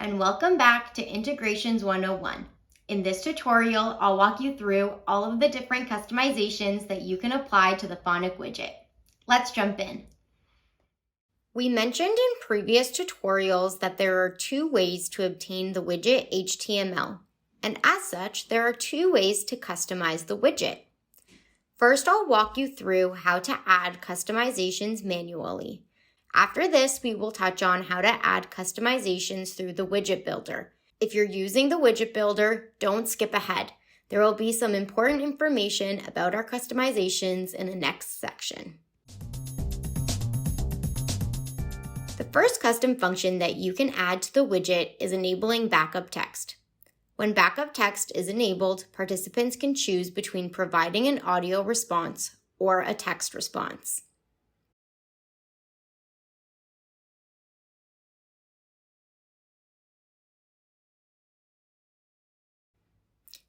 and welcome back to Integrations 101. In this tutorial, I'll walk you through all of the different customizations that you can apply to the Phonic widget. Let's jump in. We mentioned in previous tutorials that there are two ways to obtain the widget HTML, and as such, there are two ways to customize the widget. First, I'll walk you through how to add customizations manually. After this, we will touch on how to add customizations through the widget builder. If you're using the widget builder, don't skip ahead. There will be some important information about our customizations in the next section. The first custom function that you can add to the widget is enabling backup text. When backup text is enabled, participants can choose between providing an audio response or a text response.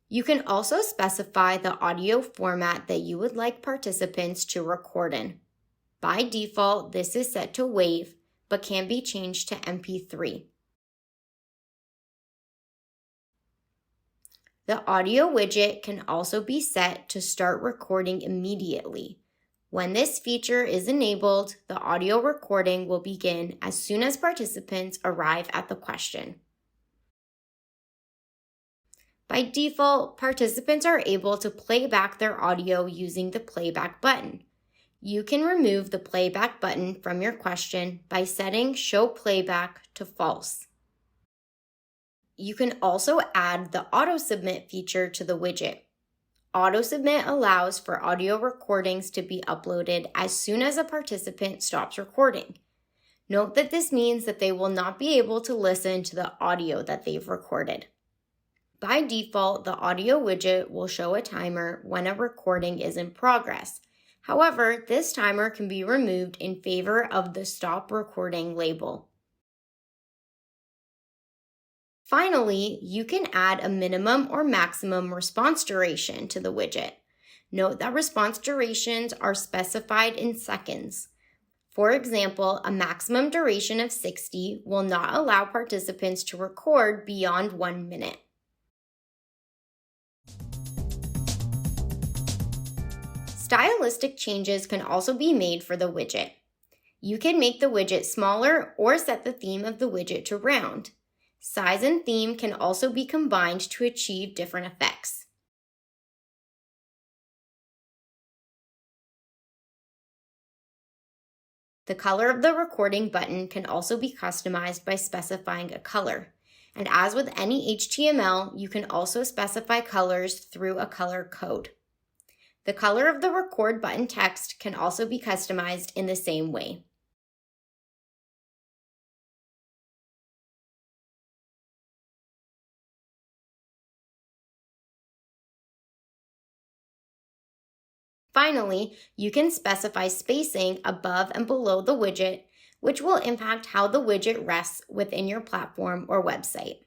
You can also specify the audio format that you would like participants to record in. By default, this is set to WAV, but can be changed to MP3. The audio widget can also be set to start recording immediately. When this feature is enabled, the audio recording will begin as soon as participants arrive at the question. By default, participants are able to play back their audio using the playback button. You can remove the playback button from your question by setting Show Playback to False. You can also add the Auto Submit feature to the widget. Auto Submit allows for audio recordings to be uploaded as soon as a participant stops recording. Note that this means that they will not be able to listen to the audio that they've recorded. By default, the audio widget will show a timer when a recording is in progress. However, this timer can be removed in favor of the Stop Recording label. Finally, you can add a minimum or maximum response duration to the widget. Note that response durations are specified in seconds. For example, a maximum duration of 60 will not allow participants to record beyond 1 minute. Stylistic changes can also be made for the widget. You can make the widget smaller or set the theme of the widget to round. Size and theme can also be combined to achieve different effects. The color of the recording button can also be customized by specifying a color. And as with any HTML, you can also specify colors through a color code. The color of the record button text can also be customized in the same way. Finally, you can specify spacing above and below the widget, which will impact how the widget rests within your platform or website.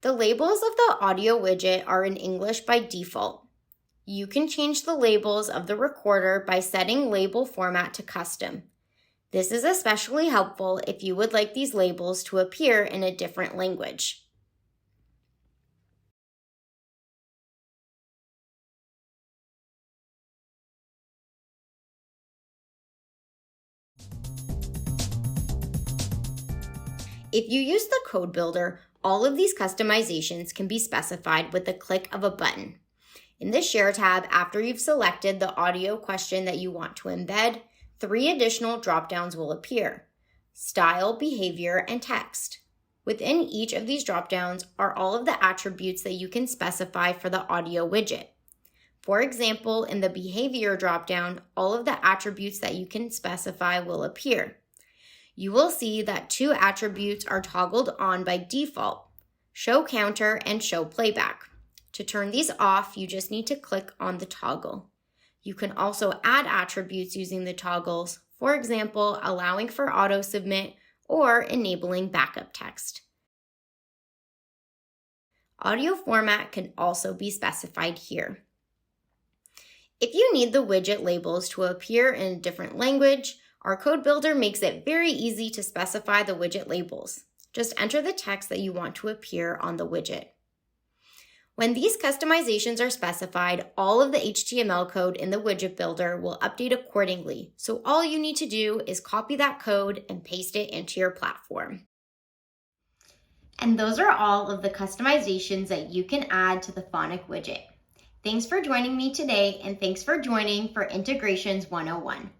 The labels of the audio widget are in English by default. You can change the labels of the recorder by setting label format to custom. This is especially helpful if you would like these labels to appear in a different language. If you use the code builder, all of these customizations can be specified with the click of a button. In the Share tab, after you've selected the audio question that you want to embed, 3 additional dropdowns will appear: Style, Behavior, and Text. Within each of these dropdowns are all of the attributes that you can specify for the audio widget. For example, in the Behavior dropdown, all of the attributes that you can specify will appear. You will see that 2 attributes are toggled on by default: Show Counter and Show Playback. To turn these off, you just need to click on the toggle. You can also add attributes using the toggles, for example, allowing for auto submit or enabling backup text. Audio format can also be specified here. If you need the widget labels to appear in a different language, Our code builder makes it very easy to specify the widget labels. Just enter the text that you want to appear on the widget. When these customizations are specified, all of the HTML code in the widget builder will update accordingly. So all you need to do is copy that code and paste it into your platform. And those are all of the customizations that you can add to the Phonic widget. Thanks for joining me today, and thanks for joining for Integrations 101.